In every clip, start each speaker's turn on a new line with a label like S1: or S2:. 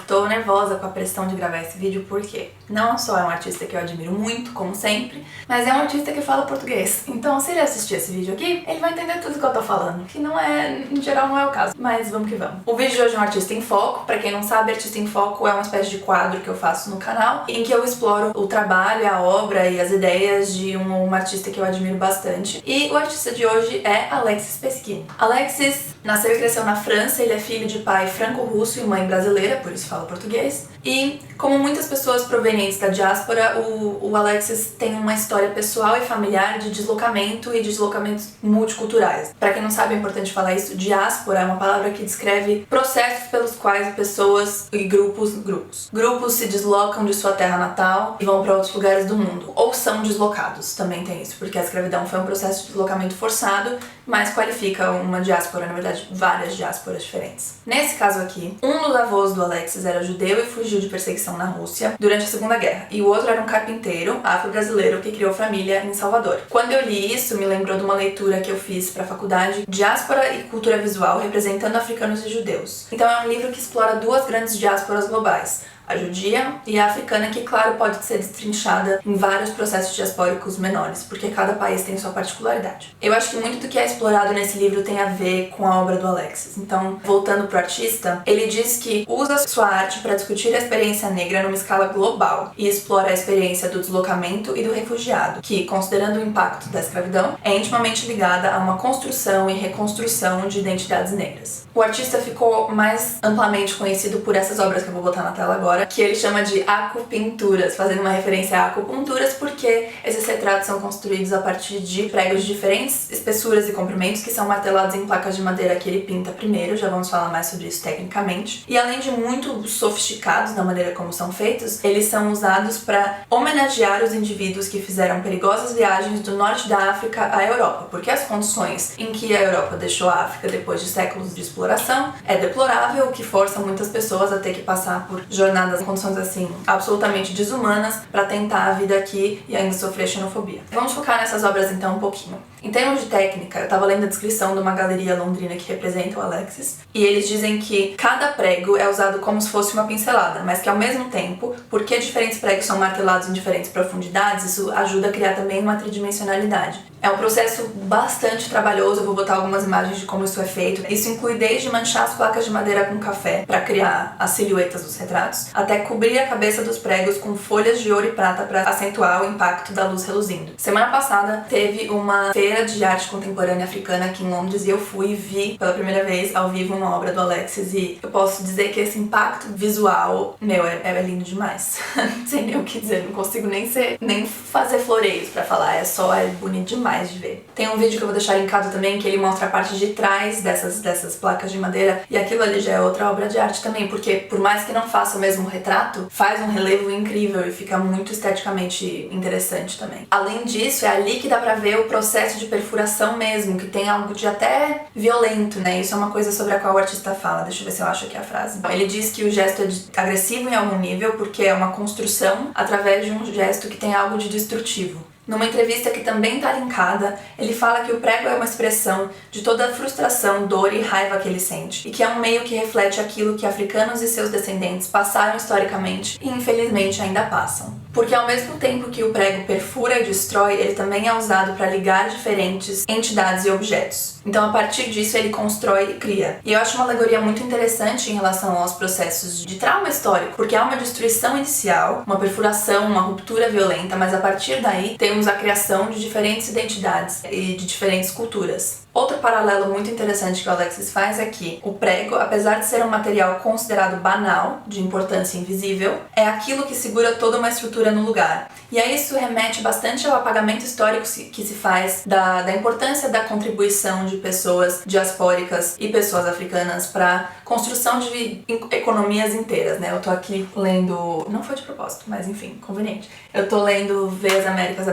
S1: Tô nervosa com a pressão de gravar esse vídeo porque não só é um artista que eu admiro muito, como sempre, mas é um artista que fala português. Então, se ele assistir esse vídeo aqui, ele vai entender tudo que eu tô falando, que não é, em geral, não é o caso. Mas vamos que vamos. O vídeo de hoje é um Artista em Foco. Pra quem não sabe, Artista em Foco é uma espécie de quadro que eu faço no canal, em que eu exploro o trabalho, a obra e as ideias de uma artista que eu admiro bastante. E o artista de hoje é Alexis Pesquin. Alexis nasceu e cresceu na França, ele é filho de pai franco-russo e mãe brasileira, por isso fala português. E, como muitas pessoas provenientes da diáspora, o Alexis tem uma história pessoal e familiar de deslocamento e de deslocamentos multiculturais. Pra quem não sabe, é importante falar isso, diáspora é uma palavra que descreve processos pelos quais pessoas e grupos se deslocam de sua terra natal e vão para outros lugares do mundo. Ou são deslocados, também tem isso, porque a escravidão foi um processo de deslocamento forçado, mas qualifica uma diáspora, na verdade, várias diásporas diferentes. Nesse caso aqui, um dos avós do Alexis era judeu e fugiu de perseguição na Rússia durante a Segunda Guerra, e o outro era um carpinteiro afro-brasileiro que criou família em Salvador. Quando eu li isso, me lembrou de uma leitura que eu fiz para a faculdade, Diáspora e Cultura Visual, representando africanos e judeus. Então é um livro que explora duas grandes diásporas globais, a judia e a africana, que, claro, pode ser destrinchada em vários processos diaspóricos menores, porque cada país tem sua particularidade. Eu acho que muito do que é explorado nesse livro tem a ver com a obra do Alexis. Então, voltando pro artista, ele diz que usa sua arte para discutir a experiência negra numa escala global e explora a experiência do deslocamento e do refugiado, que, considerando o impacto da escravidão, é intimamente ligada a uma construção e reconstrução de identidades negras. O artista ficou mais amplamente conhecido por essas obras que eu vou botar na tela agora, que ele chama de acupinturas, fazendo uma referência a acupunturas, porque esses retratos são construídos a partir de pregos de diferentes espessuras e comprimentos que são martelados em placas de madeira que ele pinta primeiro, já vamos falar mais sobre isso tecnicamente. E além de muito sofisticados na maneira como são feitos, eles são usados para homenagear os indivíduos que fizeram perigosas viagens do norte da África à Europa, porque as condições em que a Europa deixou a África depois de séculos de exploração é deplorável, o que força muitas pessoas a ter que passar por jornadas em condições assim absolutamente desumanas para tentar a vida aqui e ainda sofrer xenofobia. Vamos focar nessas obras então um pouquinho. Em termos de técnica, eu tava lendo a descrição de uma galeria londrina que representa o Alexis, e eles dizem que cada prego é usado como se fosse uma pincelada, mas que ao mesmo tempo, porque diferentes pregos são martelados em diferentes profundidades, isso ajuda a criar também uma tridimensionalidade. É um processo bastante trabalhoso, eu vou botar algumas imagens de como isso é feito. Isso inclui desde manchar as placas de madeira com café para criar as silhuetas dos retratos, até cobrir a cabeça dos pregos com folhas de ouro e prata para acentuar o impacto da luz reluzindo. Semana passada teve uma feira de arte contemporânea africana aqui em Londres e eu fui e vi pela primeira vez ao vivo uma obra do Alexis, e eu posso dizer que esse impacto visual, é lindo demais. Não sei nem o que dizer, não consigo nem fazer floreios pra falar, é bonito demais de ver. Tem um vídeo que eu vou deixar linkado também, que ele mostra a parte de trás dessas placas de madeira, e aquilo ali já é outra obra de arte também, porque por mais que não faça o mesmo retrato, faz um relevo incrível e fica muito esteticamente interessante também. Além disso, é ali que dá pra ver o processo de perfuração mesmo, que tem algo de até violento, né? Isso é uma coisa sobre a qual o artista fala. Deixa eu ver se eu acho aqui a frase. Ele diz que o gesto é agressivo em algum nível porque é uma construção através de um gesto que tem algo de destrutivo. Numa entrevista que também está linkada, ele fala que o prego é uma expressão de toda a frustração, dor e raiva que ele sente, e que é um meio que reflete aquilo que africanos e seus descendentes passaram historicamente e infelizmente ainda passam. Porque ao mesmo tempo que o prego perfura e destrói, ele também é usado para ligar diferentes entidades e objetos. Então, a partir disso, ele constrói e cria. E eu acho uma alegoria muito interessante em relação aos processos de trauma histórico, porque há uma destruição inicial, uma perfuração, uma ruptura violenta, mas a partir daí temos a criação de diferentes identidades e de diferentes culturas. Outro paralelo muito interessante que o Alexis faz é que o prego, apesar de ser um material considerado banal, de importância invisível, é aquilo que segura toda uma estrutura no lugar. E aí isso remete bastante ao apagamento histórico que se faz da importância da contribuição de pessoas diaspóricas e pessoas africanas para a construção de economias inteiras, né? Eu tô aqui lendo... Não foi de propósito, mas enfim, conveniente. Eu tô lendo Veias Abertas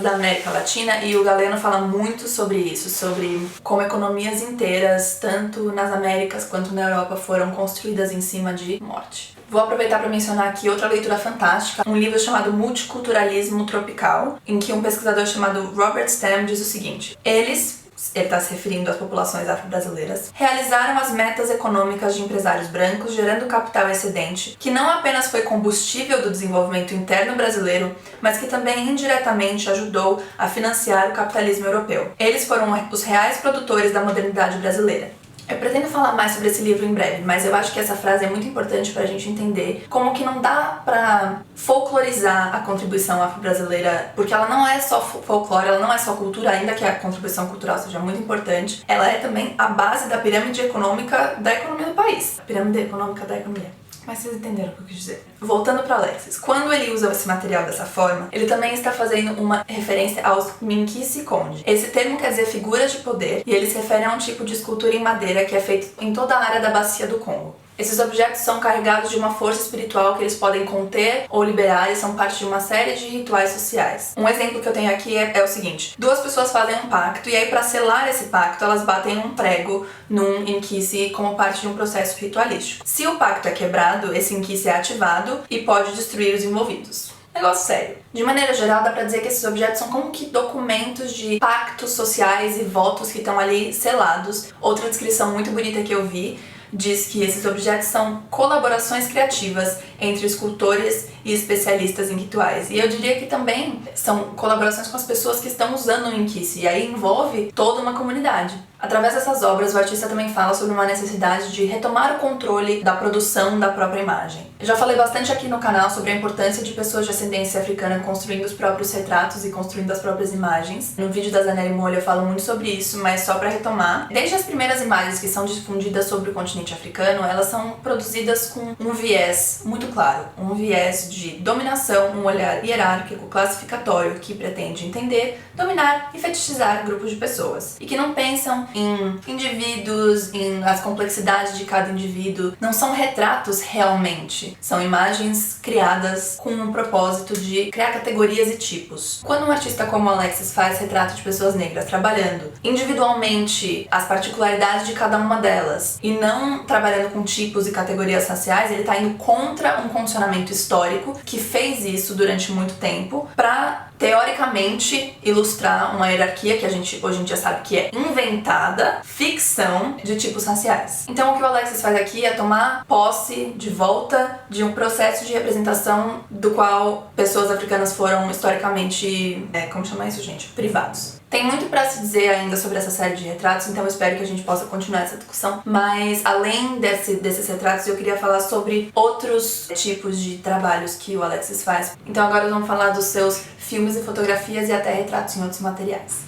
S1: da América Latina, e o Galeno fala muito sobre isso, sobre como economias inteiras, tanto nas Américas quanto na Europa, foram construídas em cima de morte. Vou aproveitar para mencionar aqui outra leitura fantástica, um livro chamado Multiculturalismo Tropical, em que um pesquisador chamado Robert Stem diz o seguinte: eles, ele está se referindo às populações afro-brasileiras, realizaram as metas econômicas de empresários brancos, gerando capital excedente, que não apenas foi combustível do desenvolvimento interno brasileiro, mas que também indiretamente ajudou a financiar o capitalismo europeu. Eles foram os reais produtores da modernidade brasileira. Eu pretendo falar mais sobre esse livro em breve, mas eu acho que essa frase é muito importante pra gente entender como que não dá pra folclorizar a contribuição afro-brasileira, porque ela não é só folclore, ela não é só cultura, ainda que a contribuição cultural seja muito importante, ela é também a base da pirâmide econômica da economia do país. A pirâmide econômica da economia. Mas vocês entenderam o que eu quis dizer. Voltando para Alexis, quando ele usa esse material dessa forma, ele também está fazendo uma referência aos Minkisi Conde. Esse termo quer dizer figuras de poder e ele se refere a um tipo de escultura em madeira que é feito em toda a área da bacia do Congo. Esses objetos são carregados de uma força espiritual que eles podem conter ou liberar e são parte de uma série de rituais sociais. Um exemplo que eu tenho aqui é o seguinte: duas pessoas fazem um pacto e aí para selar esse pacto elas batem um prego num inquice como parte de um processo ritualístico. Se o pacto é quebrado, esse inquice é ativado e pode destruir os envolvidos. Negócio sério. De maneira geral, dá pra dizer que esses objetos são como que documentos de pactos sociais e votos que estão ali selados. Outra descrição muito bonita que eu vi diz que esses objetos são colaborações criativas entre escultores e especialistas em rituais. E eu diria que também são colaborações com as pessoas que estão usando o inquice, e aí envolve toda uma comunidade. Através dessas obras, o artista também fala sobre uma necessidade de retomar o controle da produção da própria imagem. Eu já falei bastante aqui no canal sobre a importância de pessoas de ascendência africana construindo os próprios retratos e construindo as próprias imagens. No vídeo da Zanelli Molho eu falo muito sobre isso, mas só pra retomar. Desde as primeiras imagens que são difundidas sobre o continente africano, elas são produzidas com um viés muito claro, um viés de dominação, um olhar hierárquico, classificatório, que pretende entender, dominar e fetichizar grupos de pessoas, e que não pensam em indivíduos, em as complexidades de cada indivíduo. Não são retratos realmente, são imagens criadas com um propósito de criar categorias e tipos. Quando um artista como Alexis faz retrato de pessoas negras trabalhando individualmente as particularidades de cada uma delas e não trabalhando com tipos e categorias raciais, ele está indo contra um condicionamento histórico que fez isso durante muito tempo para, teoricamente, ilustrar uma hierarquia que a gente hoje em dia sabe que é inventada, ficção de tipos raciais. Então o que o Alexis faz aqui é tomar posse de volta de um processo de representação do qual pessoas africanas foram historicamente, como chama isso, gente? Privados. Tem muito pra se dizer ainda sobre essa série de retratos, então eu espero que a gente possa continuar essa discussão. Mas além desses retratos, eu queria falar sobre outros tipos de trabalhos que o Alexis faz. Então agora vamos falar dos seus filmes e fotografias e até retratos em outros materiais.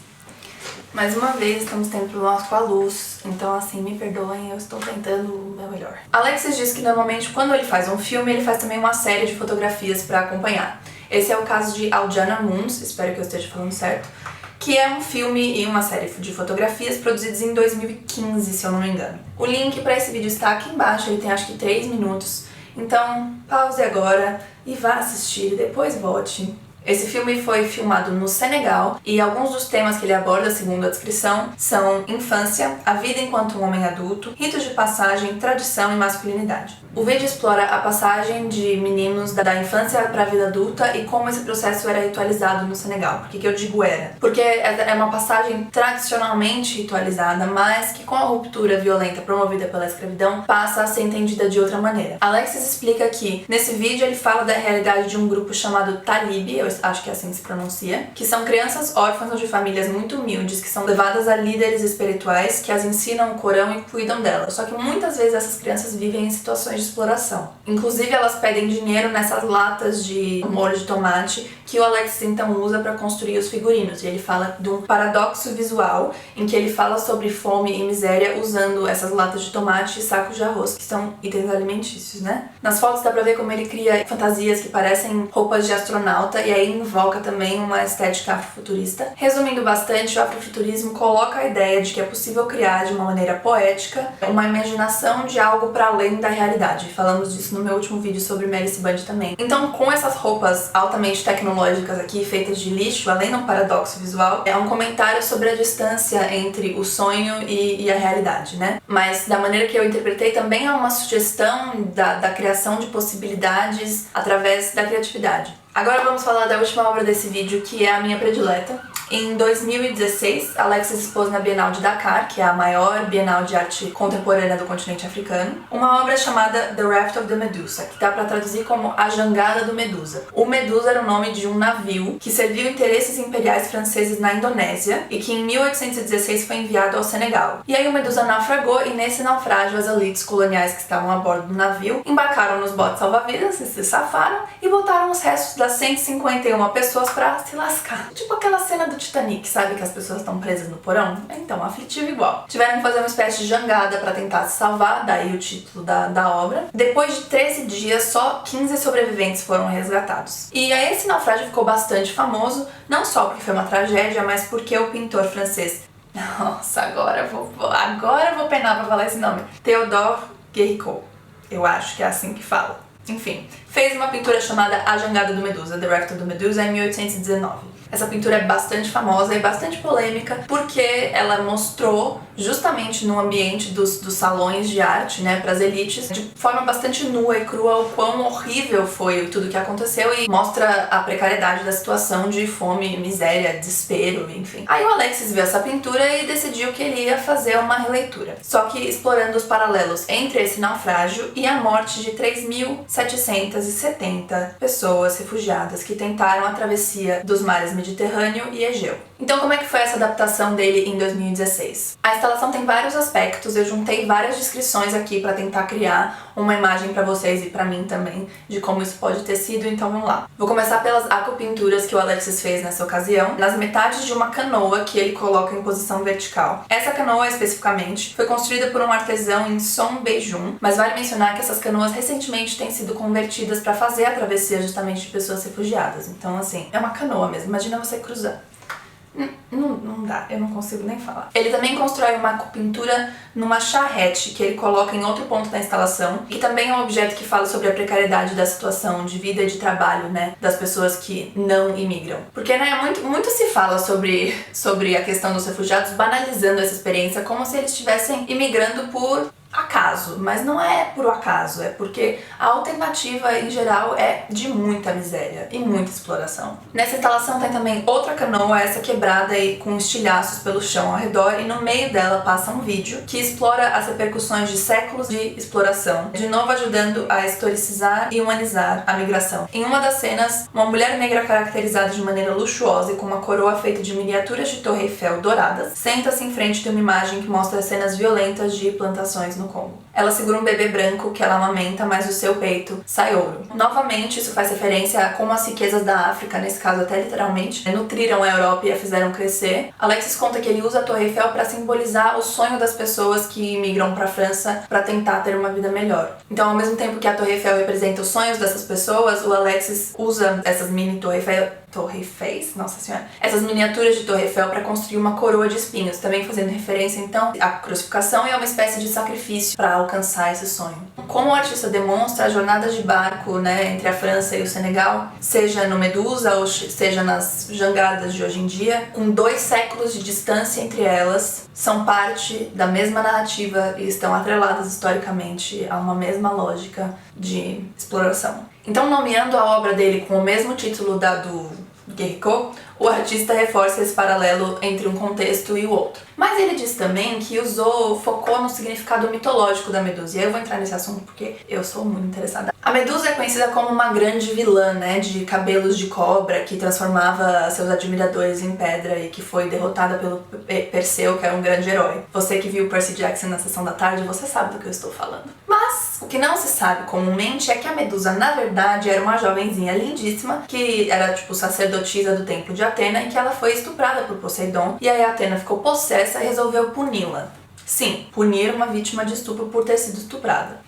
S1: Mais uma vez, estamos tendo problemas com a luz, então assim, me perdoem, eu estou tentando o meu melhor. Alexis diz que normalmente quando ele faz um filme, ele faz também uma série de fotografias pra acompanhar. Esse é o caso de Aljana Moons, espero que eu esteja falando certo, que é um filme e uma série de fotografias produzidos em 2015, se eu não me engano. O link para esse vídeo está aqui embaixo, ele tem acho que 3 minutos, então pause agora e vá assistir e depois volte. Esse filme foi filmado no Senegal e alguns dos temas que ele aborda, segundo a descrição, são infância, a vida enquanto um homem adulto, ritos de passagem, tradição e masculinidade. O vídeo explora a passagem de meninos da infância para a vida adulta e como esse processo era ritualizado no Senegal. Por que eu digo era? Porque é uma passagem tradicionalmente ritualizada, mas que com a ruptura violenta promovida pela escravidão passa a ser entendida de outra maneira. Alexis explica que nesse vídeo ele fala da realidade de um grupo chamado Talib, eu acho que é assim que se pronuncia, que são crianças órfãs de famílias muito humildes que são levadas a líderes espirituais que as ensinam o Corão e cuidam delas. Só que muitas vezes essas crianças vivem em situações de exploração. Inclusive elas pedem dinheiro nessas latas de molho de tomate que o Alexis então usa para construir os figurinos. E ele fala de um paradoxo visual em que ele fala sobre fome e miséria usando essas latas de tomate e sacos de arroz, que são itens alimentícios, né? Nas fotos dá pra ver como ele cria fantasias que parecem roupas de astronauta e aí invoca também uma estética afrofuturista. Resumindo bastante, o afrofuturismo coloca a ideia de que é possível criar de uma maneira poética uma imaginação de algo para além da realidade. Falamos disso no meu último vídeo sobre Malice Bundy também. Então, com essas roupas altamente tecnológicas aqui, feitas de lixo, além do paradoxo visual, é um comentário sobre a distância entre o sonho e a realidade, né? Mas da maneira que eu interpretei, também é uma sugestão da criação de possibilidades através da criatividade. Agora vamos falar da última obra desse vídeo, que é a minha predileta. Em 2016, Alexis expôs na Bienal de Dakar, que é a maior bienal de arte contemporânea do continente africano, uma obra chamada The Raft of the Medusa, que dá para traduzir como A Jangada do Medusa. O Medusa era o nome de um navio que serviu interesses imperiais franceses na Indonésia e que em 1816 foi enviado ao Senegal. E aí o Medusa naufragou e nesse naufrágio as elites coloniais que estavam a bordo do navio embarcaram nos botes salva-vidas e se safaram e botaram os restos das 151 pessoas pra se lascar. Tipo aquela cena do Titanic, sabe? Que as pessoas estão presas no porão? Então, aflitivo igual. Tiveram que fazer uma espécie de jangada pra tentar se salvar, daí o título da obra. Depois de 13 dias, só 15 sobreviventes foram resgatados. E aí esse naufrágio ficou bastante famoso, não só porque foi uma tragédia, mas porque o pintor francês... Nossa, agora eu vou penar pra falar esse nome. Théodore Géricault. Eu acho que é assim que fala. Enfim, fez uma pintura chamada A Jangada do Medusa, The Raft of the Medusa, em 1819. Essa pintura é bastante famosa e bastante polêmica porque ela mostrou justamente no ambiente dos salões de arte, né, para as elites, de forma bastante nua e crua o quão horrível foi tudo que aconteceu e mostra a precariedade da situação de fome, miséria, desespero, enfim. Aí o Alexis viu essa pintura e decidiu que ele ia fazer uma releitura, só que explorando os paralelos entre esse naufrágio e a morte de 3.770 pessoas refugiadas que tentaram a travessia dos mares Mediterrâneo e Egeu. Então como é que foi essa adaptação dele em 2016? A instalação tem vários aspectos, eu juntei várias descrições aqui para tentar criar uma imagem para vocês e para mim também de como isso pode ter sido, então vamos lá. Vou começar pelas acopinturas que o Alexis fez nessa ocasião, nas metades de uma canoa que ele coloca em posição vertical. Essa canoa, especificamente, foi construída por um artesão em Sonbejum, mas vale mencionar que essas canoas recentemente têm sido convertidas para fazer a travessia justamente de pessoas refugiadas. Então, assim, é uma canoa mesmo, imagina você cruzar. Não dá, eu não consigo nem falar. Ele também constrói uma pintura numa charrete que ele coloca em outro ponto da instalação, que também é um objeto que fala sobre a precariedade da situação de vida e de trabalho, né, das pessoas que não imigram. Porque, né, muito se fala sobre a questão dos refugiados, banalizando essa experiência como se eles estivessem imigrando por acaso, mas não é por acaso, é porque a alternativa em geral é de muita miséria e muita exploração. Nessa instalação tem também outra canoa, essa quebrada e com estilhaços pelo chão ao redor, e no meio dela passa um vídeo que explora as repercussões de séculos de exploração, de novo ajudando a historicizar e humanizar a migração. Em uma das cenas, uma mulher negra caracterizada de maneira luxuosa e com uma coroa feita de miniaturas de Torre Eiffel douradas, senta-se em frente de uma imagem que mostra cenas violentas de plantações no Congo. Ela segura um bebê branco que ela amamenta, mas do seu peito sai ouro. Novamente, isso faz referência a como as riquezas da África, nesse caso até literalmente, nutriram a Europa e a fizeram crescer. Alexis conta que ele usa a Torre Eiffel para simbolizar o sonho das pessoas que migram para a França para tentar ter uma vida melhor. Então, ao mesmo tempo que a Torre Eiffel representa os sonhos dessas pessoas, o Alexis usa essas mini Torre Eiffel, nossa senhora, essas miniaturas de Torre Eiffel para construir uma coroa de espinhos, também fazendo referência então à crucificação e a uma espécie de sacrifício para alcançar esse sonho. Como o artista demonstra, as jornadas de barco, né, entre a França e o Senegal, seja no Medusa ou seja nas jangadas de hoje em dia, com 2 séculos de distância entre elas, são parte da mesma narrativa e estão atreladas historicamente a uma mesma lógica de exploração. Então, nomeando a obra dele com o mesmo título da do Géricault, o artista reforça esse paralelo entre um contexto e o outro. Mas ele diz também que focou no significado mitológico da Medusa. E aí eu vou entrar nesse assunto porque eu sou muito interessada. A Medusa é conhecida como uma grande vilã, né, de cabelos de cobra, que transformava seus admiradores em pedra e que foi derrotada pelo Perseu, que era um grande herói. Você que viu Percy Jackson na sessão da tarde, você sabe do que eu estou falando. Mas o que não se sabe comumente é que a Medusa, na verdade, era uma jovenzinha lindíssima, que era tipo sacerdotisa do templo de Atena, e que ela foi estuprada por Poseidon, e aí a Atena ficou possessa e resolveu puni-la. Sim, punir uma vítima de estupro por ter sido estuprada.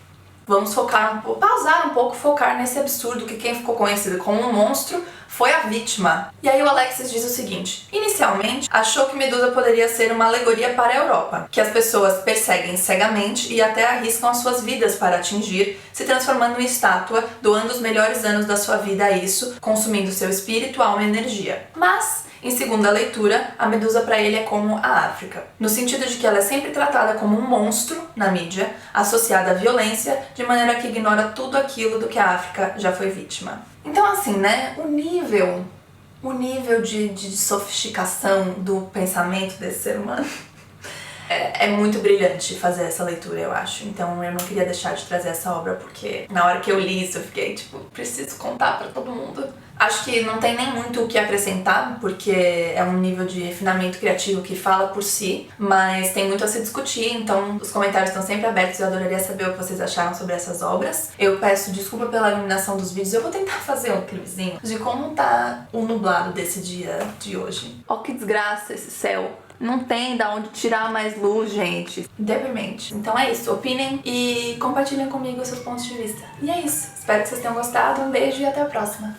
S1: Vamos pausar um pouco, focar nesse absurdo que quem ficou conhecido como um monstro foi a vítima. E aí o Alexis diz o seguinte: inicialmente achou que Medusa poderia ser uma alegoria para a Europa, que as pessoas perseguem cegamente e até arriscam as suas vidas para atingir, se transformando em estátua, doando os melhores anos da sua vida a isso, consumindo seu espírito, alma e energia. Mas em segunda leitura, a Medusa para ele é como a África, no sentido de que ela é sempre tratada como um monstro na mídia, associada à violência, de maneira que ignora tudo aquilo do que a África já foi vítima. Então assim, né, o nível o nível de sofisticação do pensamento desse ser humano. É muito brilhante fazer essa leitura, eu acho. Então eu não queria deixar de trazer essa obra, porque na hora que eu li isso eu fiquei tipo, preciso contar pra todo mundo. Acho que não tem nem muito o que acrescentar, porque é um nível de refinamento criativo que fala por si, mas tem muito a se discutir, então os comentários estão sempre abertos, eu adoraria saber o que vocês acharam sobre essas obras. Eu peço desculpa pela iluminação dos vídeos, eu vou tentar fazer um clipezinho de como tá o nublado desse dia de hoje. Ó que desgraça esse céu. Não tem da onde tirar mais luz, gente. Deprimente. Então é isso. Opinem e compartilhem comigo os seus pontos de vista. E é isso. Espero que vocês tenham gostado. Um beijo e até a próxima.